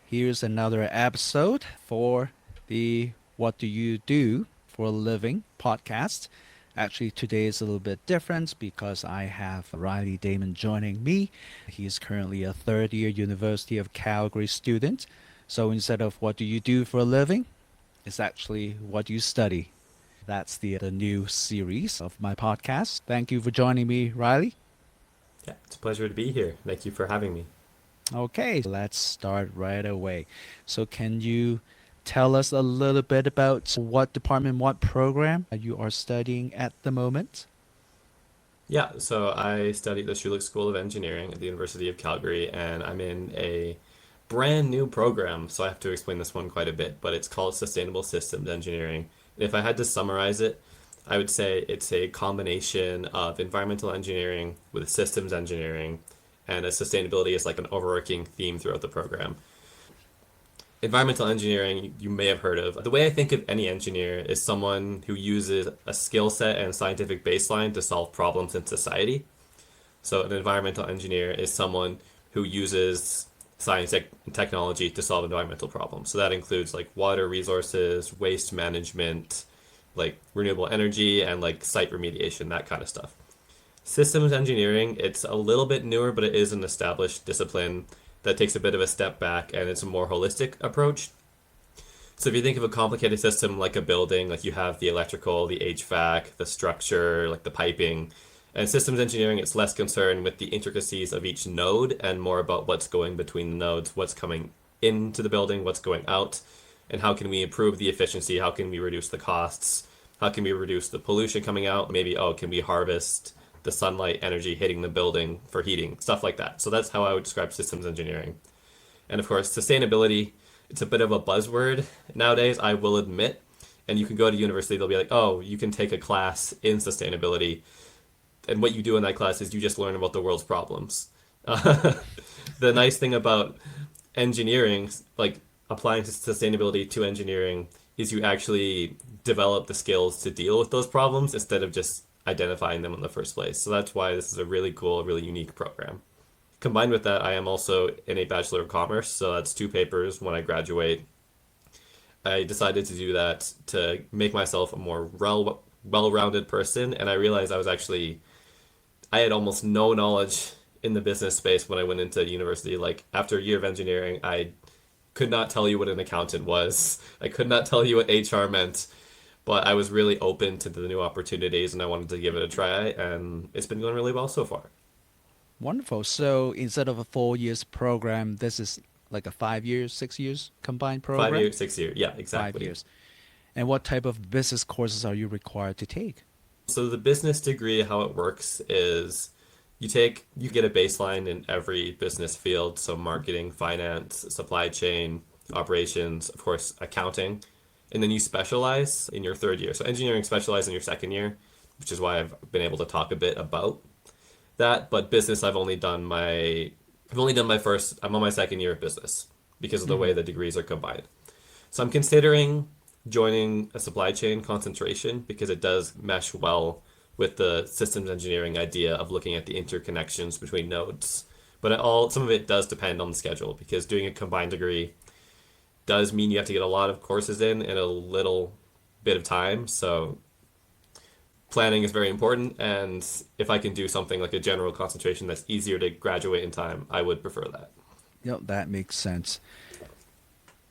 Here's another episode for the What Do You Do for a Living podcast. Actually, today is a little bit different because I have Riley Damen joining me. He is currently a third year University of Calgary student. So instead of what do you do for a living, it's actually what you study. That's the new series of my podcast. Thank you for joining me, Riley. Yeah, it's a pleasure to be here. Thank you for having me. Okay, let's start right away. So, can you tell us a little bit about what department, what program you are studying at the moment? Yeah, so I study at the Schulich School of Engineering at the University of Calgary, and I'm in a brand new program, so I have to explain this one quite a bit, but it's called Sustainable Systems Engineering. If I had to summarize it, I would say it's a combination of environmental engineering with systems engineering, and sustainability is like an overarching theme throughout the program. Environmental engineering, you may have heard of. The way I think of any engineer is someone who uses a skill set and scientific baseline to solve problems in society. So, an environmental engineer is someone who uses science and technology to solve environmental problems. So, that includes like water resources, waste management, like renewable energy, and like site remediation, that kind of stuff. Systems engineering, it's a little bit newer, but it is an established discipline that takes a bit of a step back and it's a more holistic approach. So if you think of a complicated system like a building, like you have the electrical, the HVAC, the structure, like the piping, and systems engineering, it's less concerned with the intricacies of each node and more about what's going between the nodes, what's coming into the building, what's going out, and how can we improve the efficiency, how can we reduce the costs, how can we reduce the pollution coming out, maybe, can we harvest the sunlight energy hitting the building for heating, stuff like that. So that's how I would describe systems engineering. And of course, sustainability, it's a bit of a buzzword nowadays, I will admit. And you can go to university, they'll be like, oh, you can take a class in sustainability. And what you do in that class is you just learn about the world's problems. The nice thing about engineering, like applying sustainability to engineering, is you actually develop the skills to deal with those problems instead of just identifying them in the first place. So that's why this is a really cool, really unique program. Combined with that, I am also in a Bachelor of Commerce, so that's two papers when I graduate. I decided to do that to make myself a more well-rounded person, and I realized I had almost no knowledge in the business space when I went into university. Like, after a year of engineering, I could not tell you what an accountant was. I could not tell you what HR meant, but I was really open to the new opportunities and I wanted to give it a try, and it's been going really well so far. Wonderful. So, instead of a 4 years program, this is like a 5 years, 6 years combined Five program? years, 6 years. Yeah, 5 exactly. years. And what type of business courses are you required to take? So the business degree, how it works is you get a baseline in every business field. So marketing, finance, supply chain, operations, of course, accounting. And then you specialize in your third year. So engineering specializes in your second year, which is why I've been able to talk a bit about that. But business, I've only done my first, I'm on my second year of business because of the way Hmm. the degrees are combined. So I'm considering joining a supply chain concentration because it does mesh well with the systems engineering idea of looking at the interconnections between nodes. But some of it does depend on the schedule because doing a combined degree does mean you have to get a lot of courses in a little bit of time. So planning is very important, and if I can do something like a general concentration that's easier to graduate in time, I would prefer that. Yep, that makes sense.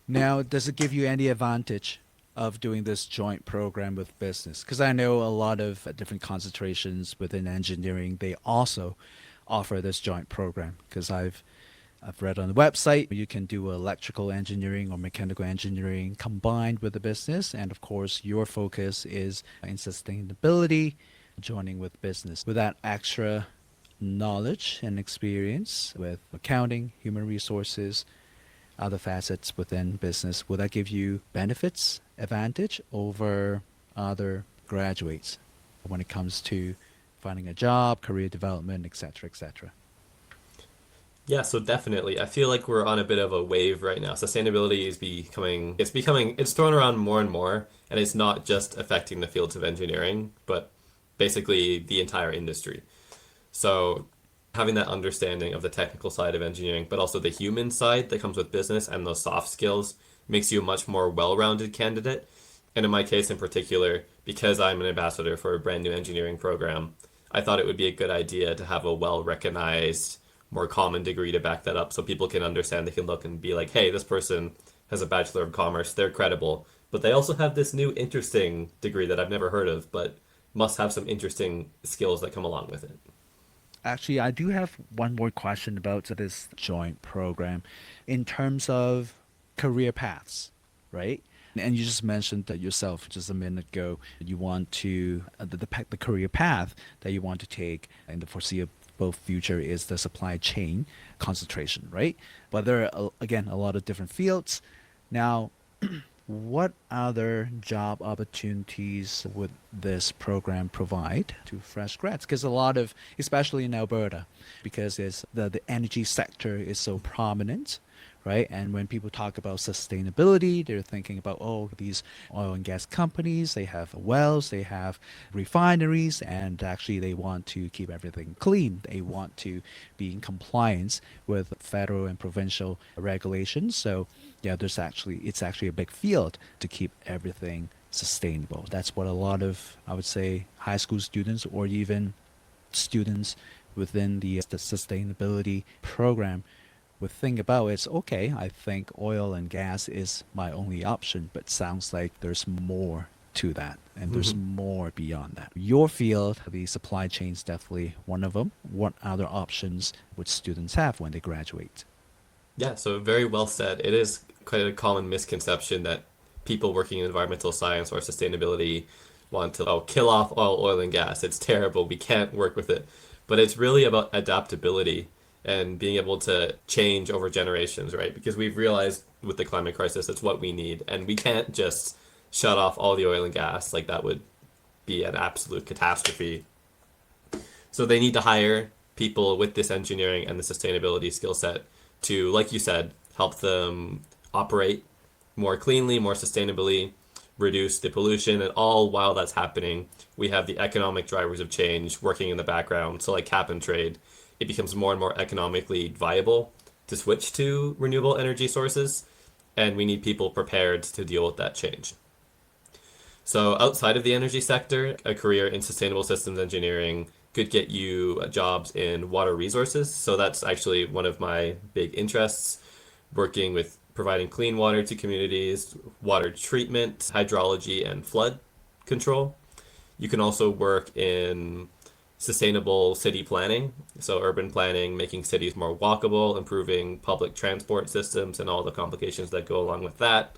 Now, does it give you any advantage of doing this joint program with business? Because I know a lot of different concentrations within engineering, they also offer this joint program. Because I've read on the website you can do electrical engineering or mechanical engineering combined with the business, and of course your focus is in sustainability, joining with business. With that extra knowledge and experience with accounting, human resources, other facets within business, will that give you benefits, advantage over other graduates when it comes to finding a job, career development, etc., etc.? Yeah, so definitely. I feel like we're on a bit of a wave right now. Sustainability is it's thrown around more and more, and it's not just affecting the fields of engineering, but basically the entire industry. So having that understanding of the technical side of engineering, but also the human side that comes with business and those soft skills makes you a much more well-rounded candidate. And in my case in particular, because I'm an ambassador for a brand new engineering program, I thought it would be a good idea to have a well-recognized, more common degree to back that up so people can understand, they can look and be like, hey, this person has a Bachelor of Commerce, they're credible, but they also have this new interesting degree that I've never heard of, but must have some interesting skills that come along with it. Actually, I do have one more question about this joint program in terms of career paths, right? And you just mentioned that yourself just a minute ago. You want to the career path that you want to take in the foreseeable future is the supply chain concentration, right? But there are again a lot of different fields. Now, what other job opportunities would this program provide to fresh grads? Because a lot of, especially in Alberta, because the energy sector is so prominent, right? And when people talk about sustainability, they're thinking about, oh, these oil and gas companies, they have wells, they have refineries, and actually they want to keep everything clean. They want to be in compliance with federal and provincial regulations. So yeah, it's actually a big field to keep everything sustainable. That's what a lot of, I would say, high school students or even students within the sustainability program would think about. It's okay, I think oil and gas is my only option, but sounds like there's more to that and there's more beyond that. Your field, the supply chain, is definitely one of them. What other options would students have when they graduate? Yeah, so very well said. It is quite a common misconception that people working in environmental science or sustainability want to kill off all oil and gas. It's terrible. We can't work with it. But it's really about adaptability and being able to change over generations, right? Because we've realized with the climate crisis, it's what we need. And we can't just shut off all the oil and gas. Like that would be an absolute catastrophe. So they need to hire people with this engineering and the sustainability skill set to, like you said, help them operate more cleanly, more sustainably, reduce the pollution, and all while that's happening, we have the economic drivers of change working in the background. So like cap and trade, it becomes more and more economically viable to switch to renewable energy sources, and we need people prepared to deal with that change. So outside of the energy sector, a career in sustainable systems engineering could get you jobs in water resources. So that's actually one of my big interests, working with providing clean water to communities, water treatment, hydrology, and flood control. You can also work in sustainable city planning, so urban planning, making cities more walkable, improving public transport systems, and all the complications that go along with that.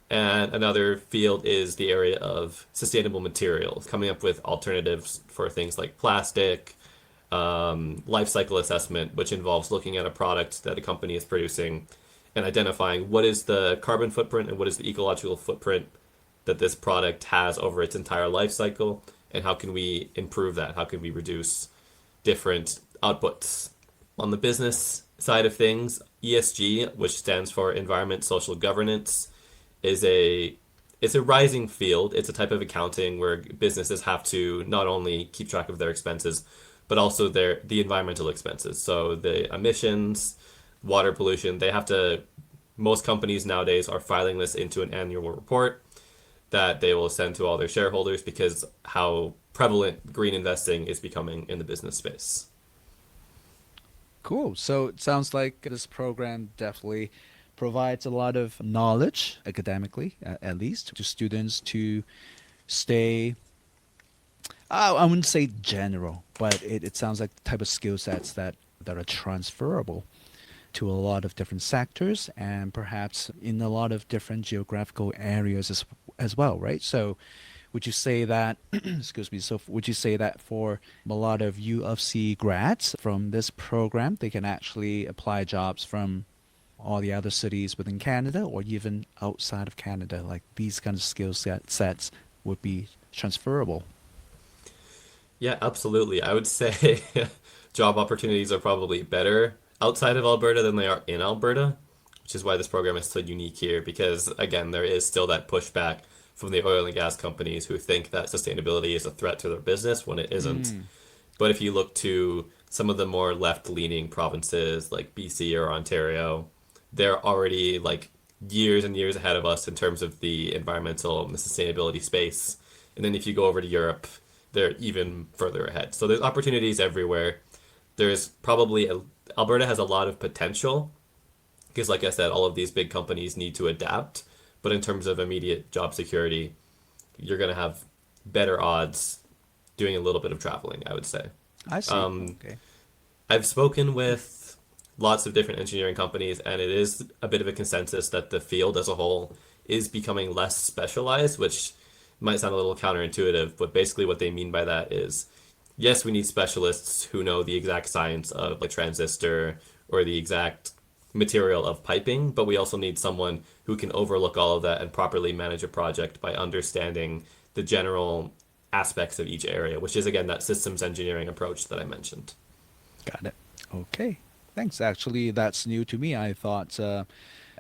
And another field is the area of sustainable materials, coming up with alternatives for things like plastic, life cycle assessment, which involves looking at a product that a company is producing and identifying what is the carbon footprint and what is the ecological footprint that this product has over its entire life cycle, and how can we improve that? How can we reduce different outputs? On the business side of things, ESG, which stands for Environment, Social Governance, it's a rising field. It's a type of accounting where businesses have to not only keep track of their expenses, but also the environmental expenses. So the emissions, water pollution, most companies nowadays are filing this into an annual report that they will send to all their shareholders because how prevalent green investing is becoming in the business space. Cool. So it sounds like this program definitely provides a lot of knowledge, academically at least, to students to stay, I wouldn't say general, but it sounds like the type of skill sets that are transferable to a lot of different sectors and perhaps in a lot of different geographical areas as well, right? So would you say that, excuse me, so would you say that for a lot of U of C grads from this program, they can actually apply jobs from all the other cities within Canada or even outside of Canada? Like these kinds of sets would be transferable. Yeah, absolutely. I would say job opportunities are probably better outside of Alberta than they are in Alberta, which is why this program is so unique here because, again, there is still that pushback from the oil and gas companies who think that sustainability is a threat to their business when it isn't. But if you look to some of the more left-leaning provinces like BC or Ontario, they're already like years and years ahead of us in terms of the environmental and the sustainability space. And then if you go over to Europe, they're even further ahead. So there's opportunities everywhere. There's probably Alberta has a lot of potential because, like I said, all of these big companies need to adapt. But in terms of immediate job security, you're going to have better odds doing a little bit of traveling, I would say. I see. Um, Okay. I've spoken with lots of different engineering companies, and it is a bit of a consensus that the field as a whole is becoming less specialized, which might sound a little counterintuitive, but basically what they mean by that is yes, we need specialists who know the exact science of a transistor or the exact material of piping, but we also need someone who can overlook all of that and properly manage a project by understanding the general aspects of each area, which is again that systems engineering approach that I mentioned. Got it. Okay. Thanks. Actually, that's new to me. I thought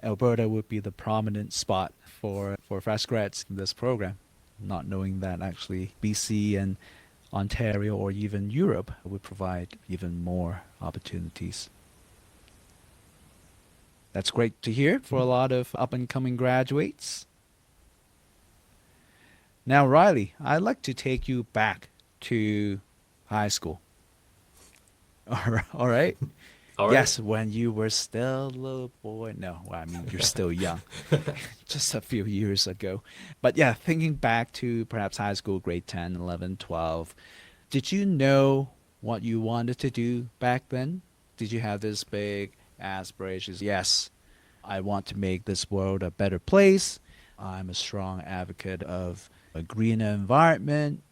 Alberta would be the prominent spot for fresh grads in this program, not knowing that actually BC and Ontario or even Europe would provide even more opportunities. That's great to hear for a lot of up and coming graduates. Now, Riley, I'd like to take you back to high school. All right. All right. Yes, when you were still a little boy. No, well, I mean, you're still young, just a few years ago. But yeah, thinking back to perhaps high school, grade 10, 11, 12, did you know what you wanted to do back then? Did you have this big aspirations? Yes, I want to make this world a better place. I'm a strong advocate of a greener environment,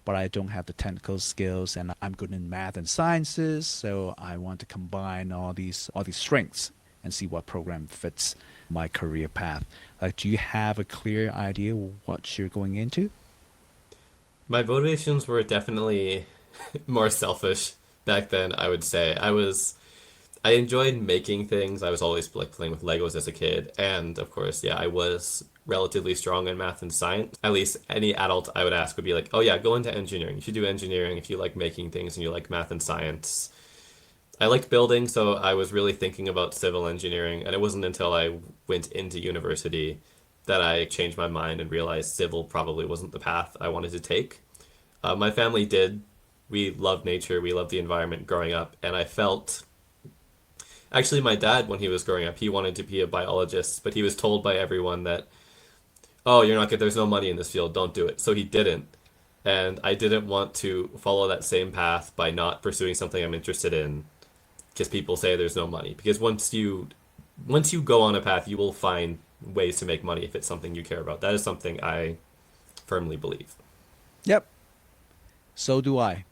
but I don't have the technical skills and I'm good in math and sciences, so I want to combine all these strengths and see what program fits my career path. Like, do you have a clear idea what you're going into? My motivations were definitely more selfish back then, I would say. I enjoyed making things. I was always like playing with Legos as a kid, and of course, yeah, I was relatively strong in math and science. At least any adult I would ask would be like, "Oh yeah, go into engineering. You should do engineering if you like making things and you like math and science." I liked building, so I was really thinking about civil engineering, and it wasn't until I went into university that I changed my mind and realized civil probably wasn't the path I wanted to take. My family did. We loved nature, we loved the environment growing up, and I felt actually my dad when he was growing up, he wanted to be a biologist, but he was told by everyone that, "Oh, you're not good. There's no money in this field. Don't do it." So he didn't. And I didn't want to follow that same path by not pursuing something I'm interested in because people say there's no money. Because once you go on a path, you will find ways to make money if it's something you care about. That is something I firmly believe. Yep, so do I.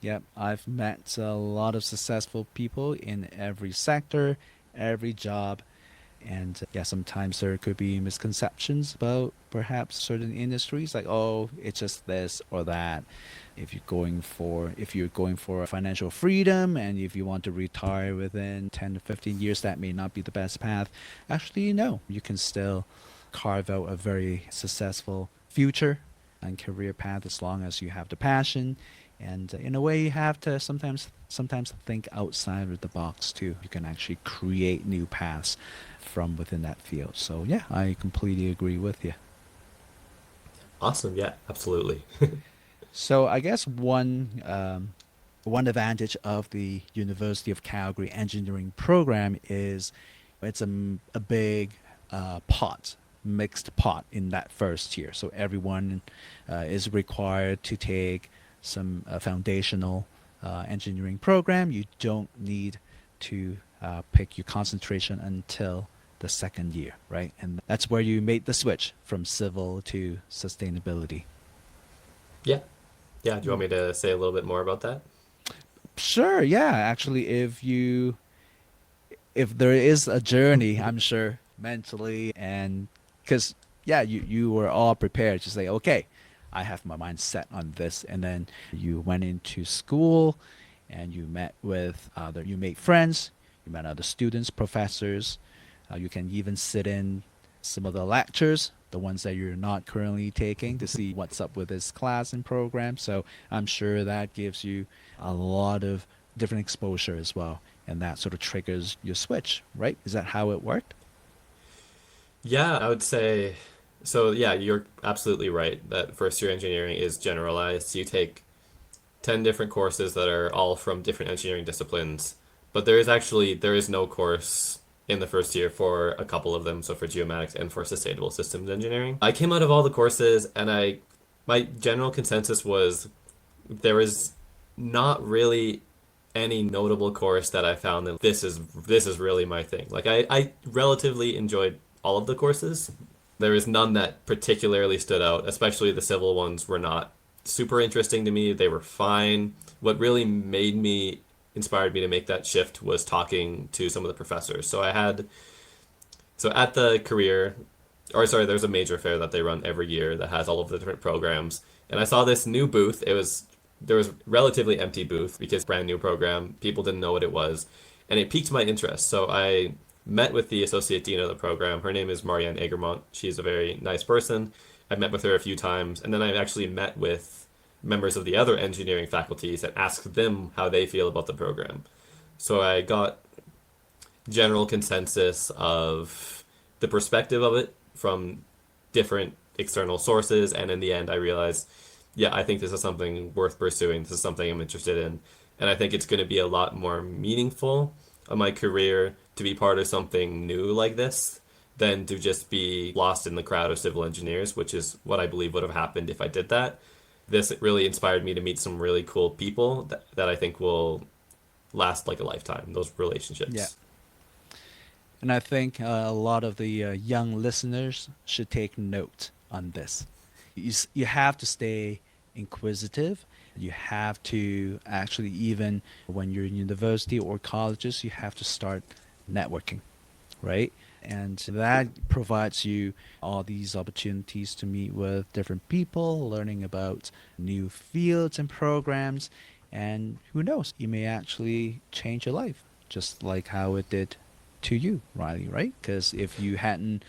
Yep, I've met a lot of successful people in every sector, every job, and yeah, sometimes there could be misconceptions about perhaps certain industries, like, oh, it's just this or that. If you're going for financial freedom and if you want to retire within 10 to 15 years, that may not be the best path. Actually, no, you can still carve out a very successful future and career path as long as you have the passion. And in a way, you have to sometimes think outside of the box too. You can actually create new paths from within that field. So yeah, I completely agree with you. Awesome. Yeah, absolutely. So I guess one advantage of the University of Calgary engineering program is it's a big pot, mixed pot in that first year. So everyone is required to take some foundational engineering program. You don't need to pick your concentration until the second year, right? And that's where you made the switch from civil to sustainability. Yeah. Yeah. Do you want me to say a little bit more about that? Sure, yeah. Actually, if there is a journey, I'm sure mentally and because yeah, you were all prepared to say, okay, I have my mind set on this, and then you went into school and you made friends, you met other students, professors. You can even sit in some of the lectures, the ones that you're not currently taking, to see what's up with this class and program. So I'm sure that gives you a lot of different exposure as well. And that sort of triggers your switch, right? Is that how it worked? Yeah, I would say so. Yeah, you're absolutely right that first year engineering is generalized. You take 10 different courses that are all from different engineering disciplines, but there is no course in the first year for a couple of them, so for geomatics and for sustainable systems engineering. I came out of all the courses and I my general consensus was there was not really any notable course that I found that this is really my thing. Like I relatively enjoyed all of the courses. There is none that particularly stood out, especially the civil ones were not super interesting to me. They were fine. What really inspired me to make that shift was talking to some of the professors. So at the career, or sorry, there's a major fair that they run every year that has all of the different programs. And I saw this new booth. There was relatively empty booth because brand new program. People didn't know what it was, and it piqued my interest. So I met with the associate dean of the program. Her name is Marianne Egermont. She's a very nice person. I've met with her a few times, and then I've actually met with members of the other engineering faculties and asked them how they feel about the program. So I got general consensus of the perspective of it from different external sources, and in the end I realized, yeah, I think this is something worth pursuing. This is something I'm interested in, and I think it's going to be a lot more meaningful of my career to be part of something new like this than to just be lost in the crowd of civil engineers, which is what I believe would have happened if I did that. This really inspired me to meet some really cool people that I think will last like a lifetime, those Yeah. relationships. And I think a lot of the young listeners should take note on this. You have to stay inquisitive. You have to actually, even when you're in university or colleges, you have to start networking, right? And that provides you all these opportunities to meet with different people, learning about new fields and programs. And who knows, you may actually change your life, just like how it did to you, Riley, right? Because if you hadn't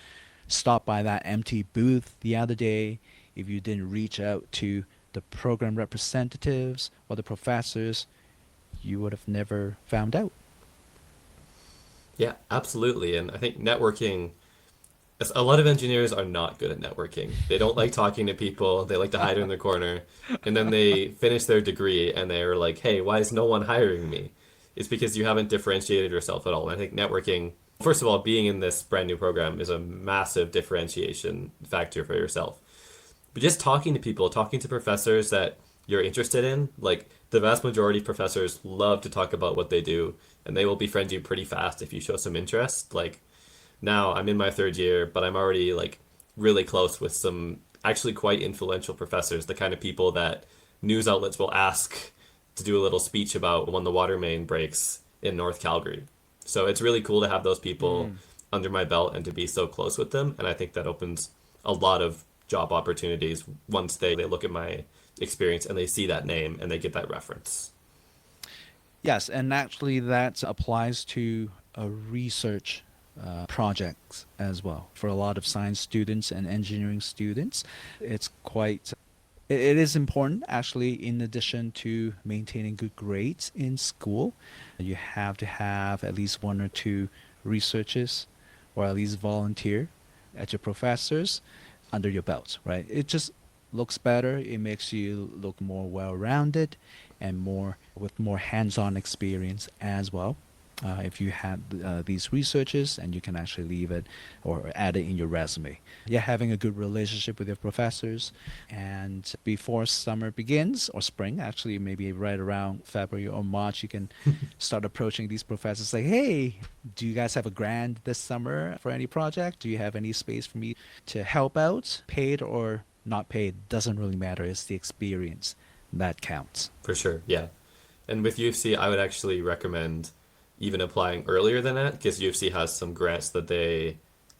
stopped by that empty booth the other day, if you didn't reach out to the program representatives or the professors, you would have never found out. Yeah, absolutely. And I think networking, a lot of engineers are not good at networking. They don't like talking to people. They like to hide in their corner. And then they finish their degree and they're like, hey, why is no one hiring me? It's because you haven't differentiated yourself at all. And I think networking, first of all, being in this brand new program is a massive differentiation factor for yourself. But just talking to people, talking to professors that you're interested in, like the vast majority of professors love to talk about what they do, and they will befriend you pretty fast if you show some interest. Like now I'm in my third year, but I'm already like really close with some actually quite influential professors, the kind of people that news outlets will ask to do a little speech about when the water main breaks in North Calgary. So it's really cool to have those people Mm. under my belt and to be so close with them. And I think that opens a lot of job opportunities once they look at my experience and they see that name and they get that reference. Yes, and actually that applies to research projects as well. For a lot of science students and engineering students, it's quite it is important actually in addition to maintaining good grades in school. You have to have at least one or two researches or at least volunteer at your professors under your belt, right? It just looks better. It makes you look more well-rounded and more with more hands-on experience as well. If you have these researches and you can actually leave it or add it in your resume. Yeah, having a good relationship with your professors. And before summer begins, or spring, actually, maybe right around February or March, you can start approaching these professors like, hey, do you guys have a grant this summer for any project? Do you have any space for me to help out? Paid or not paid, doesn't really matter. It's the experience that counts. For sure, yeah. And with UFC, I would actually recommend even applying earlier than that because UFC has some grants that they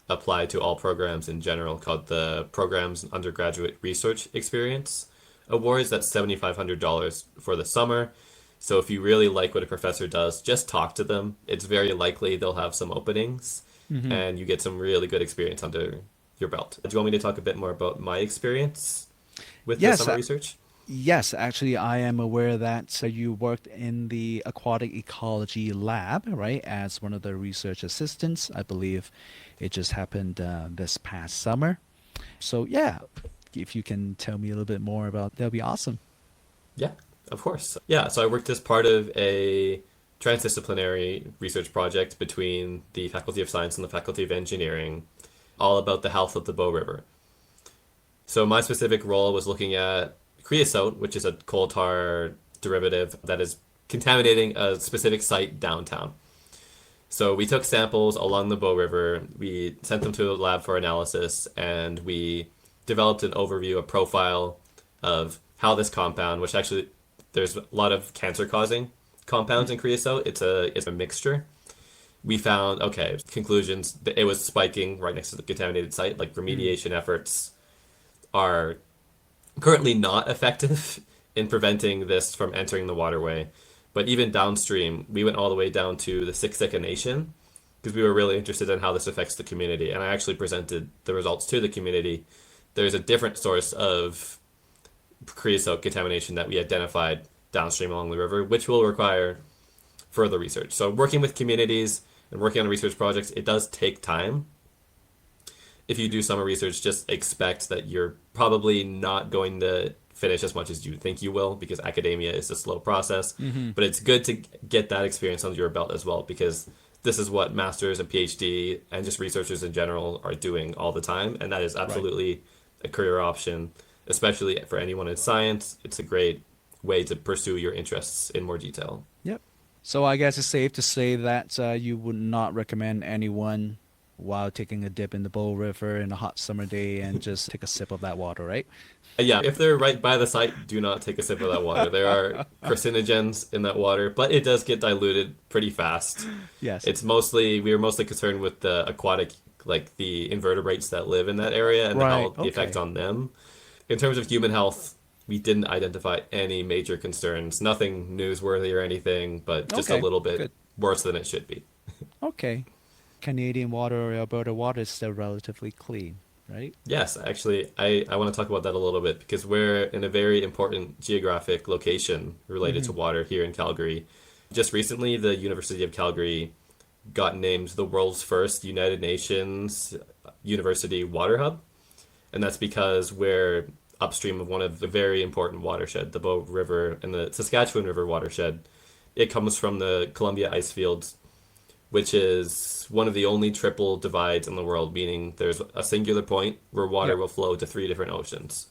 apply to all programs in general called the Programs Undergraduate Research Experience Awards. That's $7,500 for the summer. So if you really like what a professor does, just talk to them. It's very likely they'll have some openings Hmm. and you get some really good experience under your belt. Do you want me to talk a bit more about my experience with the Yes, summer research? Yes, actually, I am aware that you worked in the aquatic ecology lab, right, as one of the research assistants. I believe it just happened this past summer. So, yeah, if you can tell me a little bit more about, that'll be awesome. Yeah, of course. Yeah, so I worked as part of a transdisciplinary research project between the Faculty of Science and the Faculty of Engineering, all about the health of the Bow River. So my specific role was looking at creosote, which is a coal tar derivative that is contaminating a specific site downtown. So we took samples along the Bow River, we sent them to a lab for analysis, and we developed an overview, a profile of how this compound, which actually there's a lot of cancer causing compounds in creosote. It's a mixture. We found okay conclusions that it was spiking right next to the contaminated site. Like Mm. remediation efforts are currently not effective in preventing this from entering the waterway. But even downstream, we went all the way down to the Siksika Nation because we were really interested in how this affects the community. And I actually presented the results to the community. There's a different source of creosote contamination that we identified downstream along the river, which will require further research. So, working with communities and working on research projects, it does take time. If you do summer research, just expect that you're probably not going to finish as much as you think you will because academia is a slow process. Hmm. But it's good to get that experience under your belt as well because this is what masters and PhD and just researchers in general are doing all the time. And that is Right. absolutely a career option, especially for anyone in science. It's a great way to pursue your interests in more detail. Yep. So I guess it's safe to say that you would not recommend anyone while taking a dip in the Bow River in a hot summer day and just take a sip of that water, right? Yeah, if they're right by the site, do not take a sip of that water. There are carcinogens in that water, but it does get diluted pretty fast. Yes. We were mostly concerned with the aquatic, like the invertebrates that live in that area and Right. how the effect Okay. on them. In terms of human health, we didn't identify any major concerns. Nothing newsworthy or anything, but just a Okay. little bit Good. worse than it should be. Okay. Canadian water or Alberta water is still relatively clean, right? Yes, actually, I want to talk about that a little bit because we're in a very important geographic location related Mm-hmm. to water here in Calgary. Just recently, the University of Calgary got named the world's first United Nations University Water Hub, and that's because we're upstream of one of the very important watershed, the Bow River and the Saskatchewan River watershed. It comes from the Columbia ice fields which is one of the only triple divides in the world, meaning there's a singular point where water Yep. will flow to three different oceans.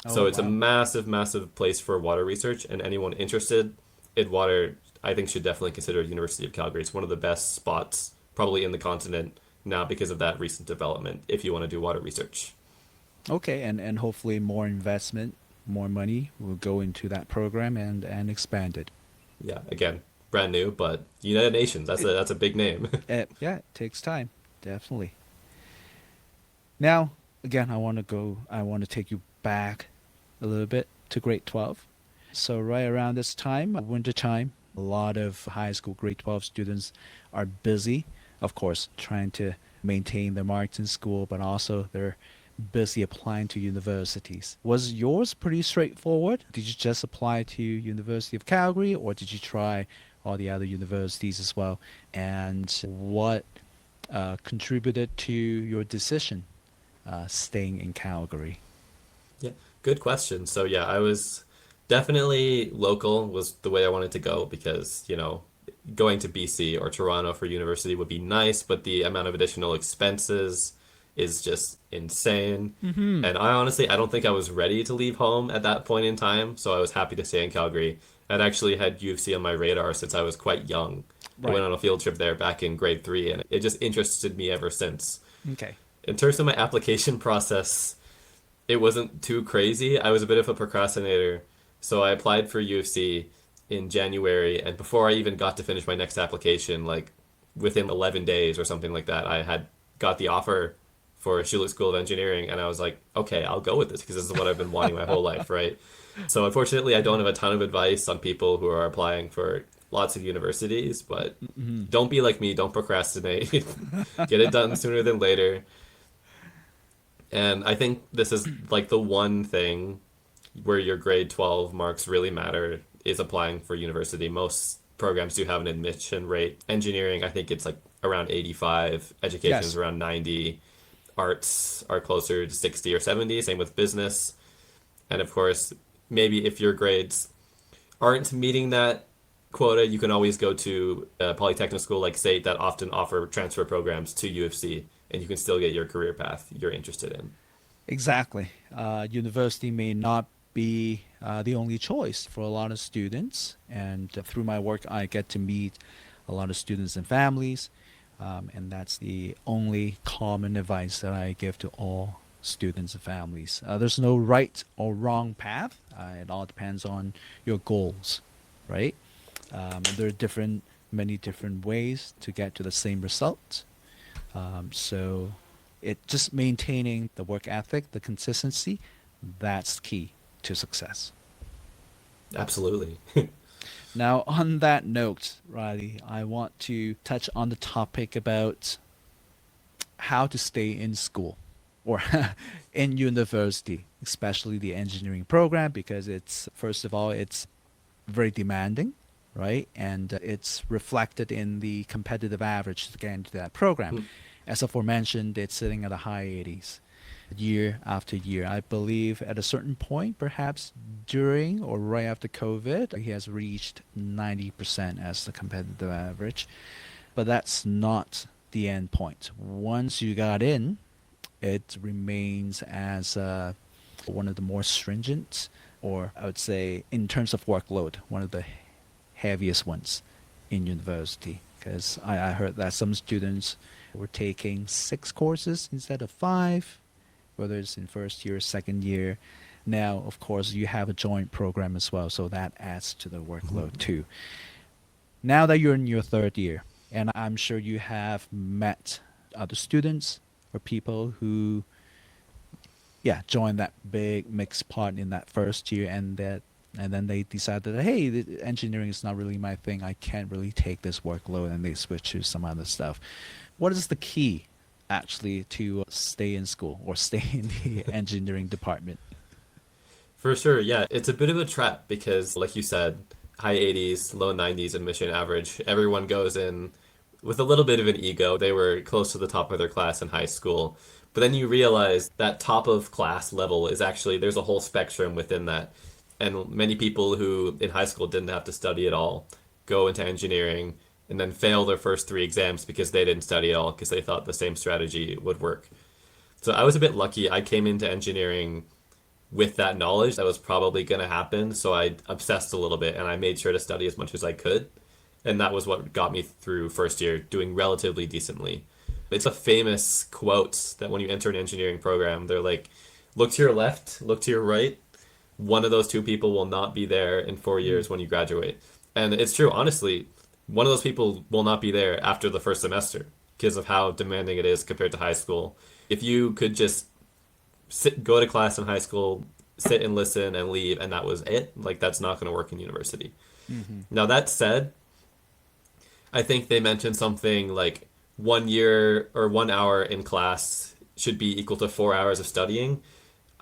Oh, So it's a wow. massive, massive place for water research, and anyone interested in water, I think, should definitely consider University of Calgary. It's one of the best spots, probably in the continent now, because of that recent development. If you want to do water research, Okay, and hopefully more investment, more money will go into that program and expand it. yeah, again, brand new, but United Nations, It, that's a big name. yeah, it takes time, definitely. Now, again, I want to take you back a little bit to grade 12. So right around this time, winter time, a lot of high school grade 12 students are busy, of course, trying to maintain their marks in school, but also they're busy applying to universities. Was yours pretty straightforward? Did you just apply to University of Calgary or did you try all the other universities as well? And what contributed to your decision staying in Calgary? Yeah, good question. So yeah, I was definitely local was the way I wanted to go because, going to BC or Toronto for university would be nice, but the amount of additional expenses is just insane. Mm-hmm. And I don't think I was ready to leave home at that point in time, so I was happy to stay in Calgary. I'd actually had U of C on my radar since I was quite young. I went Right. on a field trip there back in grade three, and it just interested me ever since. Okay. In terms of my application process, it wasn't too crazy. I was a bit of a procrastinator, so I applied for U of C in January, and before I even got to finish my next application, like within 11 days or something like that, I had got the offer for Schulich School of Engineering, and I was like, okay, I'll go with this because this is what I've been wanting my whole life, right? So unfortunately, I don't have a ton of advice on people who are applying for lots of universities, but Mm-hmm. don't be like me, don't procrastinate. Get it done sooner than later. And I think this is like the one thing where your grade 12 marks really matter is applying for university. Most programs do have an admission rate. Engineering, I think it's like around 85. Education is Yes. around 90. Arts are closer to 60 or 70. Same with business. And of course, maybe if your grades aren't meeting that quota, you can always go to a polytechnic school like SAIT that often offer transfer programs to U of C, and you can still get your career path you're interested in. Exactly. University may not be the only choice for a lot of students, and through my work, I get to meet a lot of students and families, and that's the only common advice that I give to all students and families. There's no right or wrong path. It all depends on your goals, right? There are many different ways to get to the same result. So it just maintaining the work ethic, the consistency, that's key to success. Absolutely. Now, on that note, Riley, I want to touch on the topic about how to stay in school or in university, especially the engineering program, because it's, first of all, it's very demanding, right? And it's reflected in the competitive average to get into that program. As aforementioned, it's sitting at the high 80s year after year. I believe at a certain point, perhaps during or right after COVID, he has reached 90% as the competitive average. But that's not the end point. Once you got in, it remains as one of the more stringent, or I would say, in terms of workload, one of the heaviest ones in university. Because I heard that some students were taking 6 courses instead of 5, whether it's in first year, second year. Now, of course, you have a joint program as well, so that adds to the workload too. Now that you're in your third year, and I'm sure you have met other students or people who, yeah, joined that big mixed part in that first year, and then they decided that, hey, engineering is not really my thing. I can't really take this workload, and they switch to some other stuff. What is the key actually to stay in school or stay in the engineering department? For sure, yeah. It's a bit of a trap because, like you said, high 80s, low 90s admission average. Everyone goes in with a little bit of an ego. They were close to the top of their class in high school. But then you realize that top of class level is actually, there's a whole spectrum within that. And many people who in high school didn't have to study at all go into engineering and then fail their first 3 exams because they didn't study at all because they thought the same strategy would work. So I was a bit lucky. I came into engineering with that knowledge that was probably going to happen. So I obsessed a little bit and I made sure to study as much as I could. And that was what got me through first year doing relatively decently. It's a famous quote that when you enter an engineering program, they're like, look to your left, look to your right. One of those 2 people will not be there in 4 years when you graduate. And it's true, honestly, one of those people will not be there after the first semester because of how demanding it is compared to high school. If you could just go to class in high school, sit and listen and leave, and that was it, like that's not going to work in university. Mm-hmm. Now, that said, I think they mentioned something like 1 year or 1 hour in class should be equal to 4 hours of studying.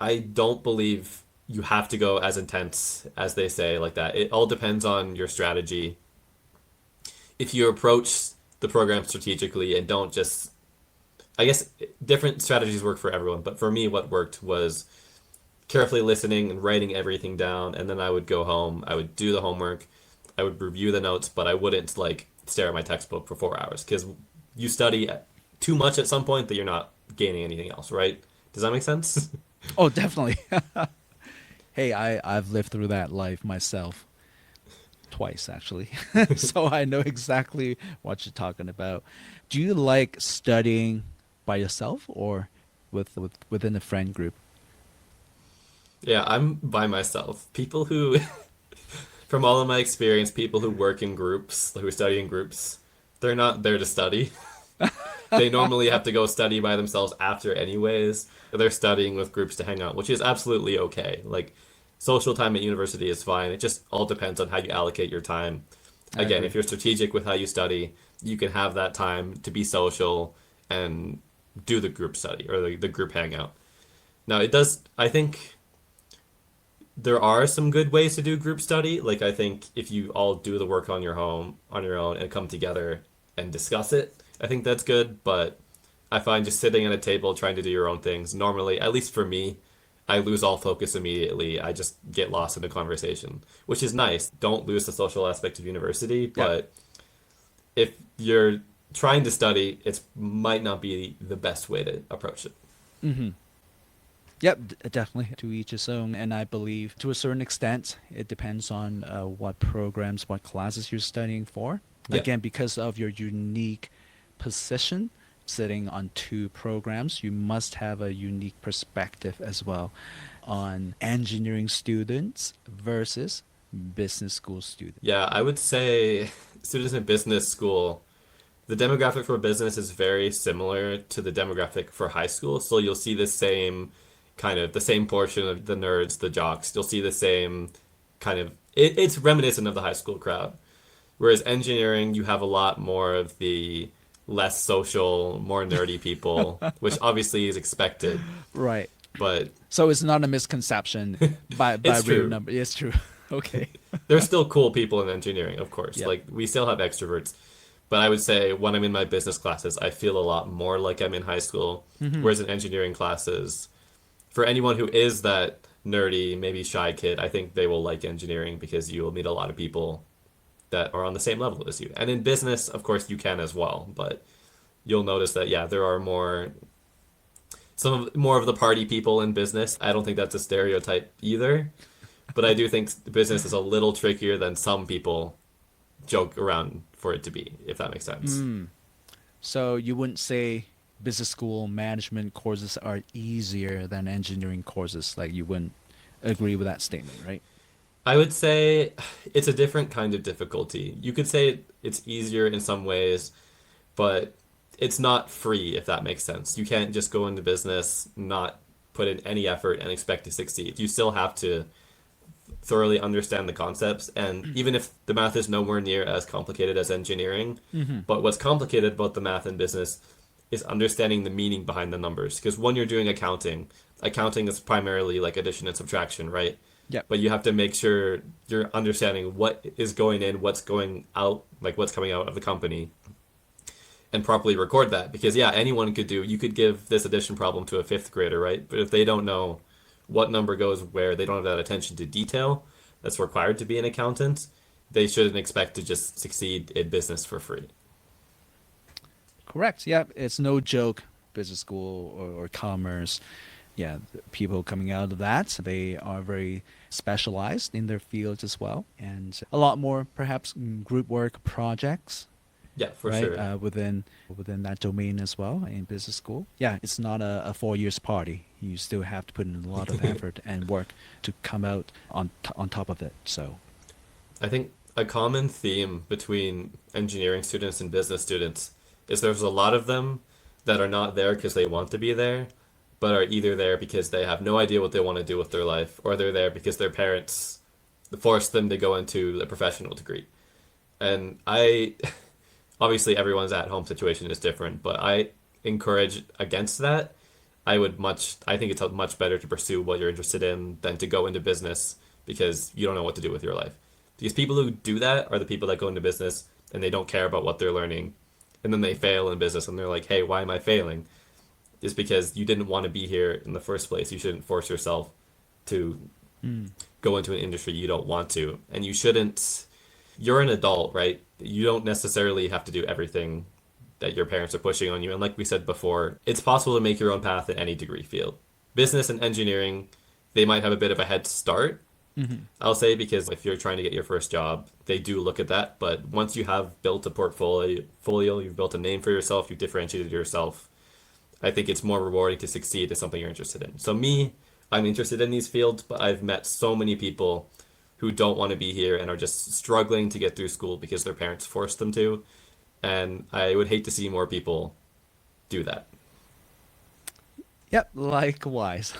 I don't believe you have to go as intense as they say like that. It all depends on your strategy. If you approach the program strategically and don't just, I guess different strategies work for everyone, but for me, what worked was carefully listening and writing everything down. And then I would go home, I would do the homework, I would review the notes, but I wouldn't like stare at my textbook for 4 hours because you study too much at some point that you're not gaining anything else, right? Does that make sense? Oh, definitely. Hey, I've lived through that life myself twice, actually. So I know exactly what you're talking about. Do you like studying by yourself or within a friend group? Yeah, I'm by myself. People who, from all of my experience, people who work in groups, who study in groups, they're not there to study. They normally have to go study by themselves after anyways. They're studying with groups to hang out, which is absolutely okay. Like social time at university is fine. It just all depends on how you allocate your time. I Again, if agree. you're strategic with how you study, you can have that time to be social and do the group study or the group hangout. Now, it does, I think there are some good ways to do group study. Like I think if you all do the work on your own and come together and discuss it, I think that's good. But I find just sitting at a table trying to do your own things, normally, at least for me, I lose all focus immediately. I just get lost in the conversation, which is nice. Don't lose the social aspect of university, Yeah. but if you're trying to study, it might not be the best way to approach it. Mm-hmm. Yep, definitely to each his own. And I believe to a certain extent, it depends on what programs, what classes you're studying for. Yeah. Again, because of your unique position, sitting on two programs, you must have a unique perspective as well on engineering students versus business school students. Yeah, I would say students in business school, the demographic for business is very similar to the demographic for high school. So you'll see the same the same portion of the nerds, the jocks. You'll see the same it's reminiscent of the high school crowd. Whereas engineering, you have a lot more of the less social, more nerdy people, which obviously is expected. Right. But So it's not a misconception by it's real true. number. It's true. Okay. There's still cool people in engineering, of course. Yep. Like we still have extroverts. But I would say when I'm in my business classes, I feel a lot more like I'm in high school. Hmm. Whereas in engineering classes, for anyone who is that nerdy, maybe shy kid, I think they will like engineering because you will meet a lot of people that are on the same level as you. And in business, of course, you can as well. But you'll notice that, yeah, there are more of the party people in business. I don't think that's a stereotype either. But I do think business is a little trickier than some people joke around for it to be, if that makes sense. So you wouldn't say business school management courses are easier than engineering courses. Like you wouldn't agree with that statement, right? I would say it's a different kind of difficulty. You could say it's easier in some ways, but it's not free, if that makes sense. You can't just go into business, not put in any effort, and expect to succeed. You still have to thoroughly understand the concepts, and even if the math is nowhere near as complicated as engineering, Mm-hmm. but what's complicated about the math in business is understanding the meaning behind the numbers. Because when you're doing accounting is primarily like addition and subtraction, right? Yep. But you have to make sure you're understanding what is going in, what's going out, like what's coming out of the company, and properly record that. Because yeah, you could give this addition problem to a fifth grader, right? But if they don't know what number goes where, they don't have that attention to detail that's required to be an accountant, they shouldn't expect to just succeed in business for free. Correct. Yeah, it's no joke. Business school or commerce. Yeah, the people coming out of that, they are very specialized in their fields as well, and a lot more perhaps group work projects, Yeah, for right? sure. Within that domain as well in business school. Yeah, it's not a 4 years party. You still have to put in a lot of effort and work to come out on top of it. So I think a common theme between engineering students and business students is there's a lot of them that are not there because they want to be there, but are either there because they have no idea what they want to do with their life, or they're there because their parents forced them to go into a professional degree. And obviously everyone's at home situation is different, but I encourage against that. I think it's much better to pursue what you're interested in than to go into business because you don't know what to do with your life. Because people who do that are the people that go into business and they don't care about what they're learning, and then they fail in business and they're like, "Hey, why am I failing?" It's because you didn't want to be here in the first place. You shouldn't force yourself to go into an industry you don't want to, and you shouldn't. You're an adult, right? You don't necessarily have to do everything that your parents are pushing on you. And like we said before, it's possible to make your own path in any degree field. Business and engineering, they might have a bit of a head start, I'll say, because if you're trying to get your first job, they do look at that. But once you have built a portfolio, you've built a name for yourself, you've differentiated yourself, I think it's more rewarding to succeed in something you're interested in. So me, I'm interested in these fields, but I've met so many people who don't want to be here and are just struggling to get through school because their parents forced them to. And I would hate to see more people do that. yep, likewise.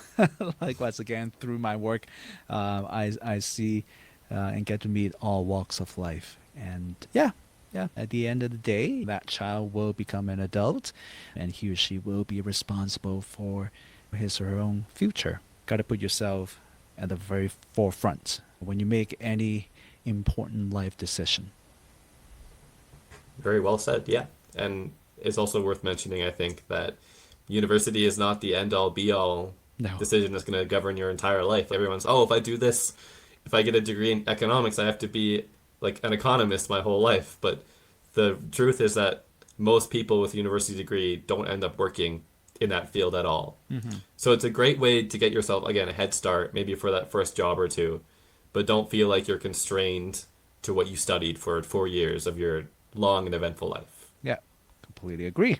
Likewise, again, through my work, I see and get to meet all walks of life. And yeah, yeah, at the end of the day, that child will become an adult and he or she will be responsible for his or her own future. Got to put yourself at the very forefront when you make any important life decision. Very well said. Yeah. And it's also worth mentioning, I think, that university is not the end all be all No. decision that's going to govern your entire life. Everyone's, oh, if I do this, if I get a degree in economics, I have to be like an economist my whole life. But the truth is that most people with a university degree don't end up working in that field at all. Hmm. So it's a great way to get yourself, again, a head start, maybe for that first job or two, but don't feel like you're constrained to what you studied for 4 years of your long and eventful life. Yeah, completely agree.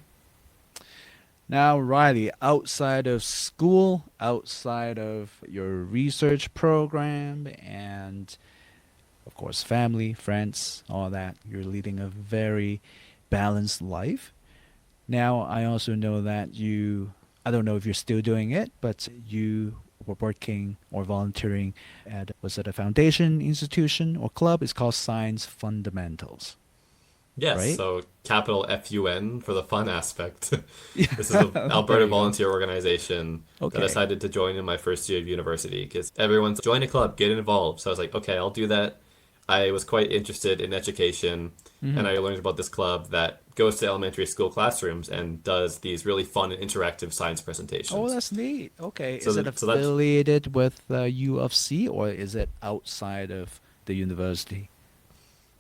Now, Riley, outside of school, outside of your research program, and of course, family, friends, all that, you're leading a very balanced life. Now, I also know that I don't know if you're still doing it, but you were working or volunteering at, was it a foundation, institution, or club? It's called Science Fundamentals, Yes, right? so capital FUN for the fun aspect. Yeah, This is an there Alberta you go. volunteer organization that I Okay. decided to join in my first year of university because everyone's join a club, get involved. So I was like, okay, I'll do that. I was quite interested in education, and Hmm. I learned about this club that goes to elementary school classrooms and does these really fun and interactive science Oh, presentations. that's neat. Okay. So Is it so that's affiliated with U of C or is it outside of the university?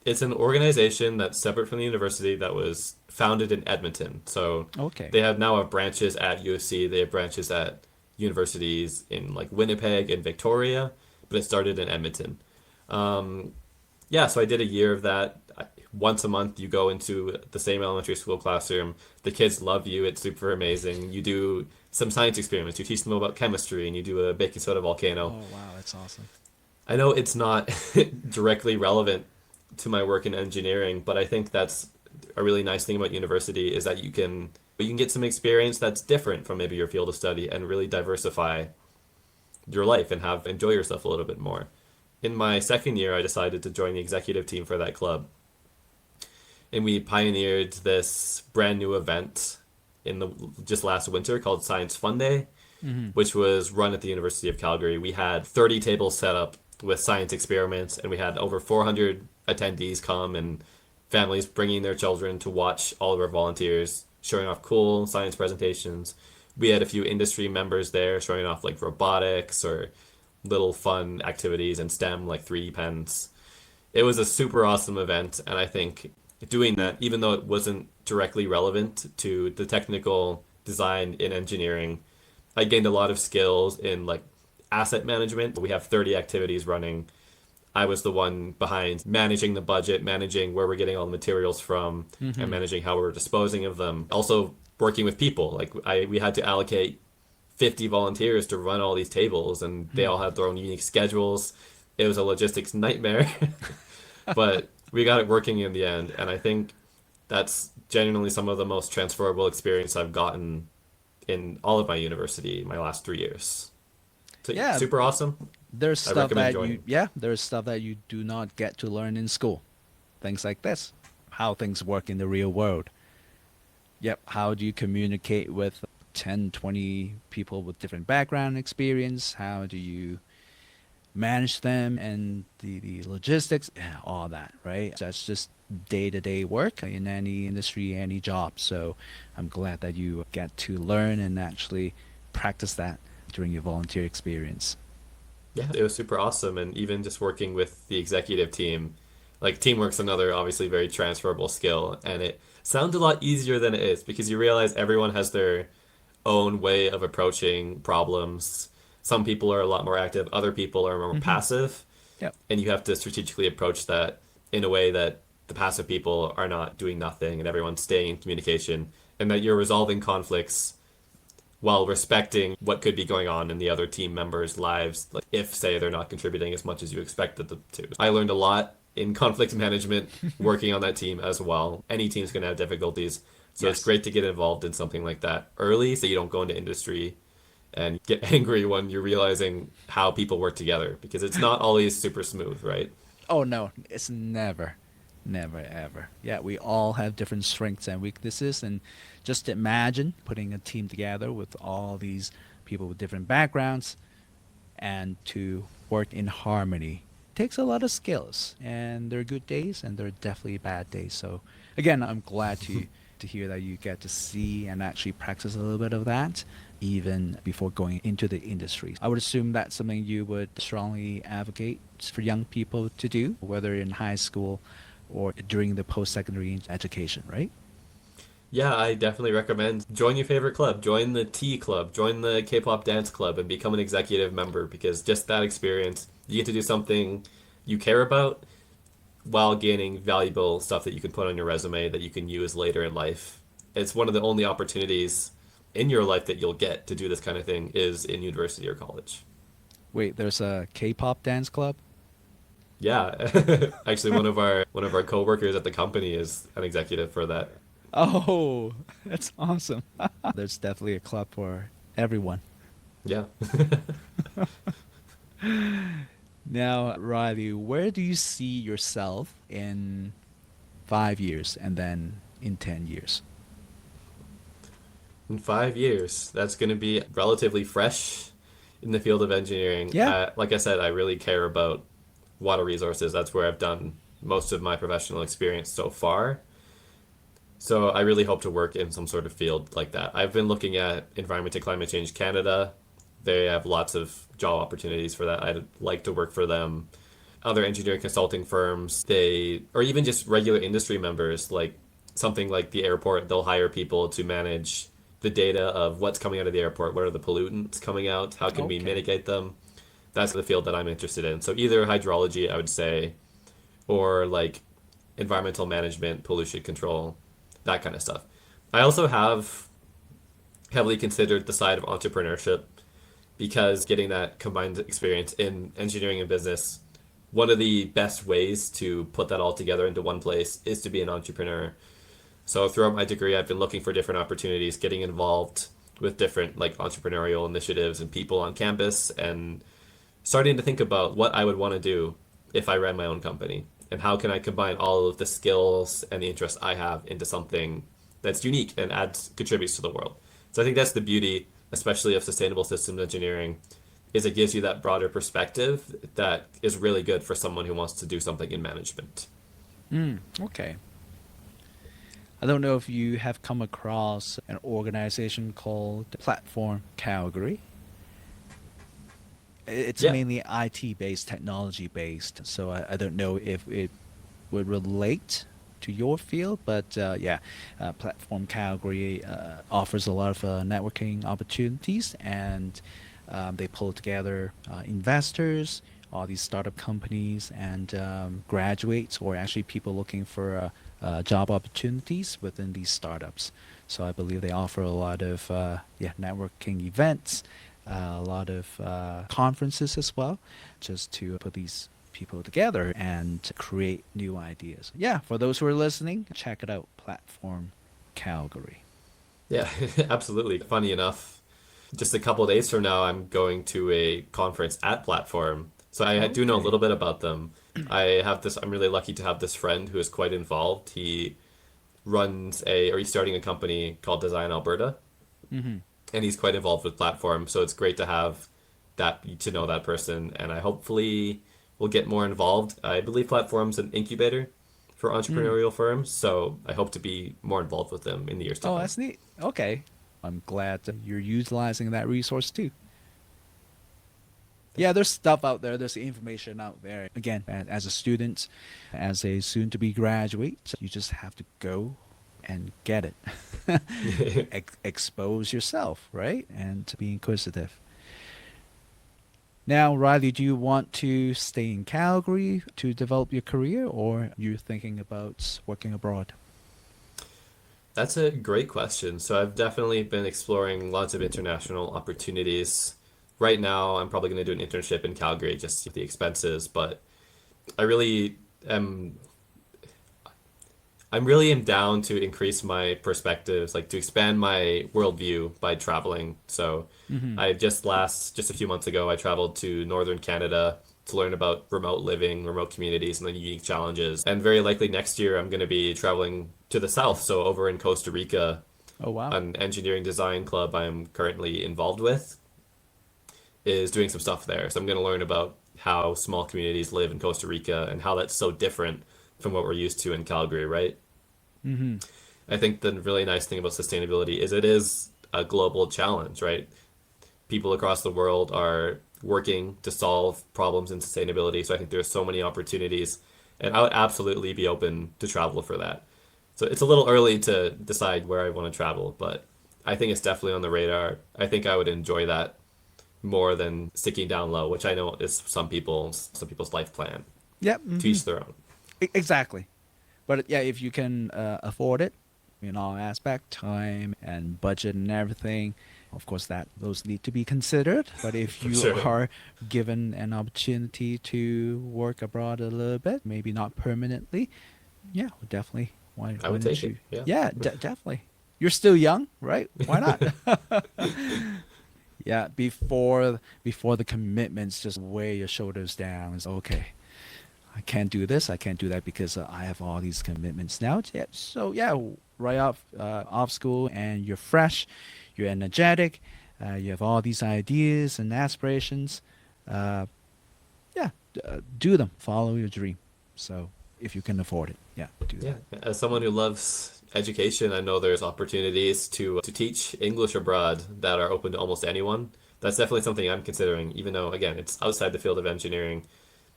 it's an organization that's separate from the university that was founded in Edmonton. So Okay. they have branches at USC. They have branches at universities in like Winnipeg and Victoria, but it started in Edmonton. Um, yeah, so I did a year of that. Once a month, you go into the same elementary school classroom. The kids love you. It's super amazing. You do some science experiments. You teach them about chemistry, and you do a baking soda volcano. Oh, wow, that's awesome. I know it's not directly relevant to my work in engineering, but I think that's a really nice thing about university is that you can get some experience that's different from maybe your field of study and really diversify your life and have enjoy yourself a little bit more. In my second year, I decided to join the executive team for that club, and we pioneered this brand new event in the just last winter called Science Fun Day, Hmm. which was run at the University of Calgary. We had 30 tables set up with science experiments, and we had over 400 attendees come and families bringing their children to watch all of our volunteers showing off cool science presentations. We had a few industry members there showing off like robotics or little fun activities in STEM like 3D pens. It was a super awesome event, and I think doing that, even though it wasn't directly relevant to the technical design in engineering, I gained a lot of skills in like asset management. We have 30 activities running. I was the one behind managing the budget, managing where we're getting all the materials from, and Hmm. managing how we're disposing of them. Also working with people. We had to allocate 50 volunteers to run all these tables, and they all had their own unique schedules. It was a logistics nightmare, but we got it working in the end. And I think that's genuinely some of the most transferable experience I've gotten in all of my university, my last 3 years. So yeah, Yeah, super awesome. there's I stuff recommend that joining. there's stuff that you do not get to learn in school. Things like this, how things work in the real world. Yep, how do you communicate with 10, 20 people with different background experience? How do you manage them and the logistics, yeah, all that, right? That's just day-to-day work in any industry, any job. So I'm glad that you get to learn and actually practice that during your volunteer experience. Yeah, it was super awesome. And even just working with the executive team, like teamwork's another obviously very transferable skill. And it sounds a lot easier than it is because you realize everyone has their own way of approaching problems. Some people are a lot more active, other people are more Hmm. passive, Yep. and you have to strategically approach that in a way that the passive people are not doing nothing and everyone's staying in communication, and that you're resolving conflicts while respecting what could be going on in the other team members' lives, like if, say, they're not contributing as much as you expected them to. I learned a lot in conflict management working on that team as well. Any team's going to have difficulties, so it's Yes. great to get involved in something like that early so you don't go into industry and get angry when you're realizing how people work together because it's not always super smooth, right? Oh no, it's never ever. Yeah, we all have different strengths and weaknesses, and just imagine putting a team together with all these people with different backgrounds. and to work in harmony takes a lot of skills. And there are good days and there are definitely bad days. So again, I'm glad to hear that you get to see and actually practice a little bit of that even before going into the industry. I would assume that's something you would strongly advocate for young people to do, whether in high school or during the post-secondary education, right? Yeah, I definitely recommend join your favorite club, join the tea club, join the K-pop dance club, and become an executive member because just that experience, you get to do something you care about while gaining valuable stuff that you can put on your resume that you can use later in life. It's one of the only opportunities in your life that you'll get to do this kind of thing is in university or college. Wait, there's a K-pop dance club? Yeah, actually, one of our coworkers at the company is an executive for that. Oh, that's awesome. There's definitely a club for everyone. Yeah. Now, Riley, where do you see yourself in 5 years and then in 10 years? In 5 years, that's going to be relatively fresh in the field of engineering. Yeah. Like I said, I really care about water resources. That's where I've done most of my professional experience so far. So I really hope to work in some sort of field like that. I've been looking at Environment and Climate Change Canada. They have lots of job opportunities for that. I'd like to work for them. Other engineering consulting firms, or even just regular industry members, like something like the airport, they'll hire people to manage the data of what's coming out of the airport, what are the pollutants coming out, how can we Okay. mitigate them. That's the field that I'm interested in. So either hydrology, I would say, or like environmental management, pollution control, that kind of stuff. I also have heavily considered the side of entrepreneurship because getting that combined experience in engineering and business, one of the best ways to put that all together into one place is to be an entrepreneur. So throughout my degree, I've been looking for different opportunities, getting involved with different like entrepreneurial initiatives and people on campus and starting to think about what I would want to do if I ran my own company and how can I combine all of the skills and the interests I have into something that's unique and contributes to the world. So I think that's the beauty, especially of sustainable systems engineering, is it gives you that broader perspective that is really good for someone who wants to do something in management. Okay. I don't know if you have come across an organization called Platform Calgary. It's Yeah, mainly IT based, technology based. So I don't know if it would relate to your field, but yeah, Platform Calgary offers a lot of networking opportunities, and they pull together investors, all these startup companies, and graduates, or actually people looking for job opportunities within these startups. So I believe they offer a lot of yeah, networking events, a lot of conferences as well, just to put these people together and create new ideas. Yeah, for those who are listening, check it out, Platform Calgary. yeah, absolutely. Funny enough, just a couple of days from now, I'm going to a conference at Platform. So I do know a Okay. little bit about them. I'm really lucky to have this friend who is quite involved. He's starting a company called Design Alberta, Mm-hmm. and he's quite involved with Platform. So it's great to have to know that person, and I hopefully will get more involved. I believe Platform's an incubator for Mm. entrepreneurial firms, so I hope to be more involved with them in the years to Oh, come. that's neat. Okay. I'm glad that you're utilizing that resource too. Yeah, there's stuff out there. There's information out there. Again, as a student, as a soon-to-be graduate, you just have to go and get it. Expose yourself, right? And to be inquisitive. Now, Riley, do you want to stay in Calgary to develop your career, or you're thinking about working abroad? That's a great question. So I've definitely been exploring lots of international opportunities. Right now, I'm probably going to do an internship in Calgary just to see the expenses, but I really am I'm really am down to increase my perspectives, like to expand my worldview by traveling. So Mm-hmm. just a few months ago, I traveled to northern Canada to learn about remote living, remote communities, and the unique challenges. And very likely next year, I'm going to be traveling to the south, so over in Costa Rica, Oh, wow. an engineering design club I'm currently involved with. is doing some stuff there. So I'm going to learn about how small communities live in Costa Rica and how that's so different from what we're used to in Calgary, right? Mm-hmm. I think the really nice thing about sustainability is it is a global challenge, right? People across the world are working to solve problems in sustainability. So I think there's so many opportunities, and I would absolutely be open to travel for that. So it's a little early to decide where I want to travel, but I think it's definitely on the radar. I think I would enjoy that more than sticking down low, which I know is some people's life plan. Yep. To Mm-hmm. each their own. Exactly. But yeah, if you can afford it in all aspect, time and budget and everything, of course that those need to be considered. But if For you sure. are given an opportunity to work abroad a little bit, maybe not permanently, yeah, definitely. I Why would don't take it. you? Yeah. Yeah, definitely. You're still young, right? Why not? Yeah, before the commitments just weigh your shoulders down. It's okay. I can't do this. I can't do that because I have all these commitments now. Yeah, so yeah, right off school, and you're fresh, you're energetic, you have all these ideas and aspirations. Uh, yeah, do them. Follow your dream. So if you can afford it, yeah, do Yeah. that. As someone who loves education, I know there's opportunities to teach English abroad that are open to almost anyone. That's definitely something I'm considering, even though again, it's outside the field of engineering.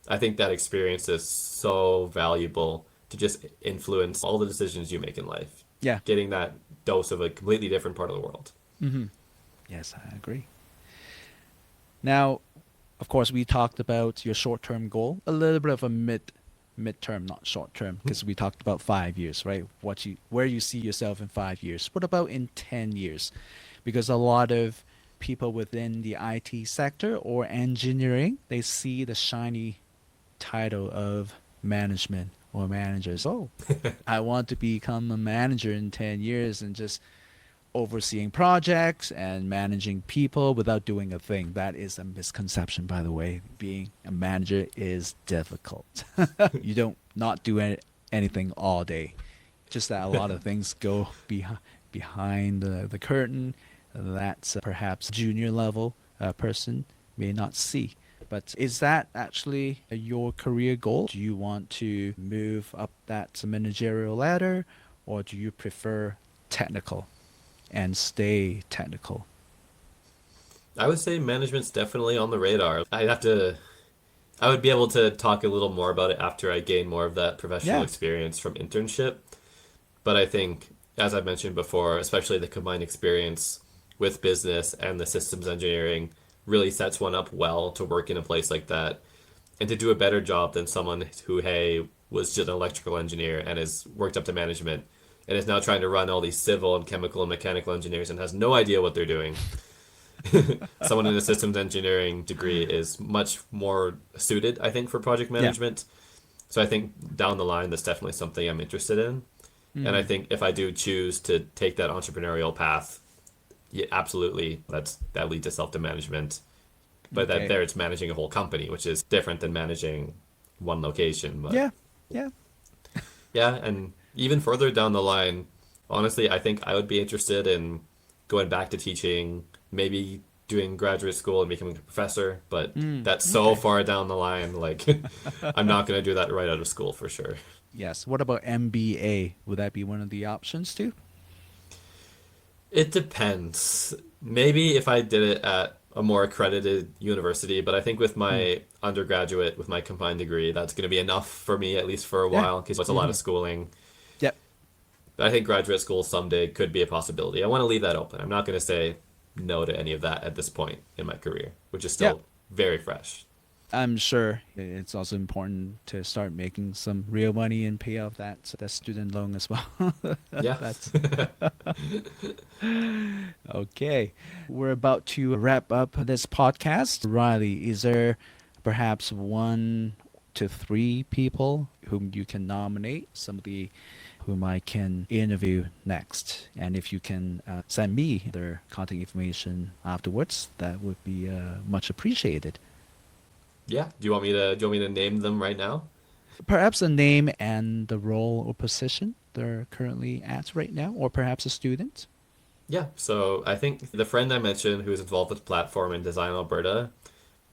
I think that experience is so valuable to just influence all the decisions you make in life. Yeah. Getting that dose of a completely different part of the world. Mm-hmm. Yes, I agree. Now, of course, we talked about your short-term goal, a little bit of a midterm, not short-term, because we talked about 5 years, right? Where you see yourself in 5 years. What about in 10 years? Because a lot of people within the IT sector or engineering, they see the shiny title of management or managers. Oh, I want to become a manager in 10 years and just overseeing projects and managing people without doing a thing. That is a misconception, by the way. Being a manager is difficult. You don't not do anything all day. Just that a lot of things go behind the curtain. That's perhaps junior level person may not see. But is that actually your career goal? Do you want to move up that managerial ladder, or do you prefer technical and stay technical? I would say management's definitely on the radar. I would be able to talk a little more about it after I gain more of that professional Yeah. experience from internship. But I think, as I've mentioned before, especially the combined experience with business and the systems engineering really sets one up well to work in a place like that and to do a better job than someone who, hey, was just an electrical engineer and has worked up to management and is now trying to run all these civil and chemical and mechanical engineers and has no idea what they're doing. Someone in a systems engineering degree is much more suited, I think, for project Yeah. management. So I think down the line, that's definitely something I'm interested in. And I Hmm. think if I do choose to take that entrepreneurial path, yeah, absolutely, that leads itself to management. But that Okay. there, it's managing a whole company, which is different than managing one location. But Yeah. Yeah. yeah, and even further down the line, honestly, I think I would be interested in going back to teaching, maybe doing graduate school and becoming a professor. But Mm. that's so Okay. far down the line, like I'm not going to do that right out of school for sure. Yes. What about MBA? Would that be one of the options too? It depends. Maybe if I did it at a more accredited university, but I think with Mm. my undergraduate, with my combined degree, that's going to be enough for me, at least for a Yeah. while, because it's a lot Hmm. of schooling. Yep. But I think graduate school someday could be a possibility. I want to leave that open. I'm not going to say no to any of that at this point in my career, which is Yeah. still very fresh. I'm sure it's also important to start making some real money and pay off that student loan as well. Yeah. That's okay. We're about to wrap up this podcast. Riley, is there perhaps 1 to 3 people whom you can nominate, somebody whom I can interview next? And if you can send me their contact information afterwards, that would be much appreciated. Yeah. Do you want me to name them right now? Perhaps a name and the role or position they're currently at right now, or perhaps a student. Yeah, so I think the friend I mentioned who's involved with Platform in Design Alberta,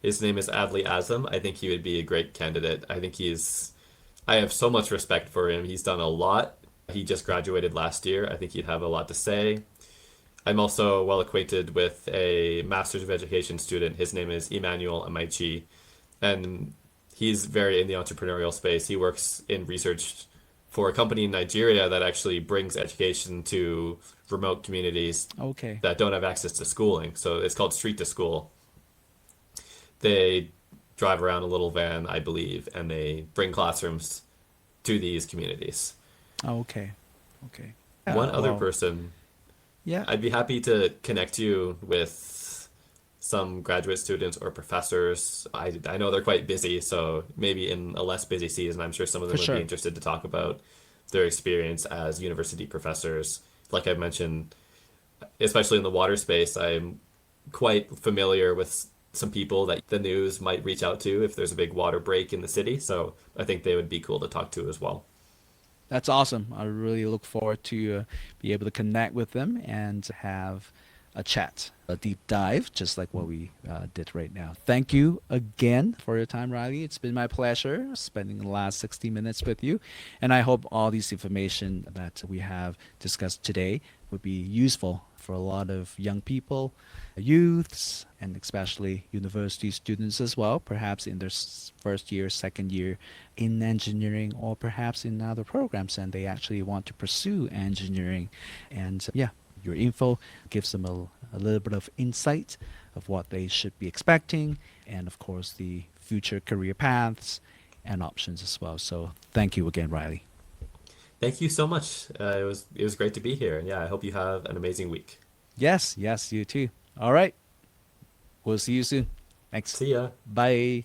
his name is Adley Azam. I think he would be a great candidate. I have so much respect for him. He's done a lot. He just graduated last year. I think he'd have a lot to say. I'm also well acquainted with a Master's of Education student. His name is Emmanuel Amaichi, and he's very in the entrepreneurial space. He works in research for a company in Nigeria that actually brings education to remote communities Okay. that don't have access to schooling. So it's called Street to School. They drive around a little van, I believe, and they bring classrooms to these communities. Okay. Okay. One other Well, person, yeah. I'd be happy to connect you with some graduate students or professors. I know they're quite busy, so maybe in a less busy season, I'm sure some of For them would be sure. interested to talk about their experience as university professors. Like I mentioned, especially in the water space, I'm quite familiar with some people that the news might reach out to if there's a big water break in the city. So I think they would be cool to talk to as well. That's awesome. I really look forward to be able to connect with them and have a chat, a deep dive, just like what we did right now. Thank you again for your time, Riley. It's been my pleasure spending the last 60 minutes with you. And I hope all this information that we have discussed today would be useful for a lot of young people, youths, and especially university students as well, perhaps in their first year, second year in engineering, or perhaps in other programs, and they actually want to pursue engineering. And yeah, your info gives them a little bit of insight of what they should be expecting, and of course, the future career paths and options as well. So thank you again, Riley. Thank you so much. It was great to be here, and yeah, I hope you have an amazing week. Yes, yes, you too. All right. We'll see you soon. Thanks. See ya. Bye.